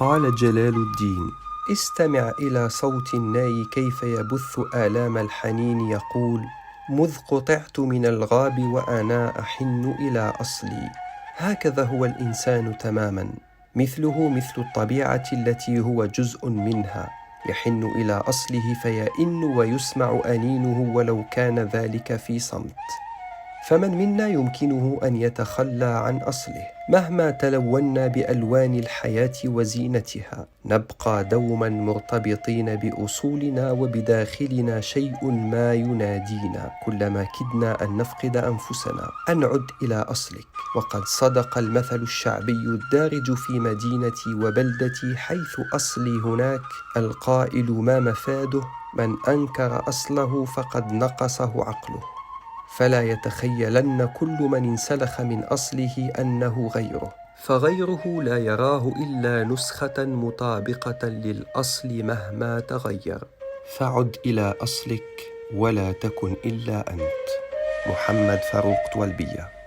قال جلال الدين: استمع إلى صوت الناي كيف يبث آلام الحنين، يقول: مذ قطعت من الغاب وأنا أحن إلى أصلي. هكذا هو الإنسان تماما، مثله مثل الطبيعة التي هو جزء منها، يحن إلى أصله فيئن ويسمع أنينه ولو كان ذلك في صمت. فمن منا يمكنه أن يتخلى عن أصله؟ مهما تلونا بألوان الحياة وزينتها، نبقى دوما مرتبطين بأصولنا، وبداخلنا شيء ما ينادينا كلما كدنا أن نفقد أنفسنا: أن عد إلى أصلك. وقد صدق المثل الشعبي الدارج في مدينتي وبلدتي حيث أصلي هناك، القائل: ما مفاده من أنكر أصله فقد نقصه عقله. فلا يتخيلن كل من انسلخ من أصله أنه غيره، فغيره لا يراه إلا نسخة مطابقة للأصل مهما تغير. فعد إلى أصلك ولا تكن إلا أنت. محمد فاروق طويلبية.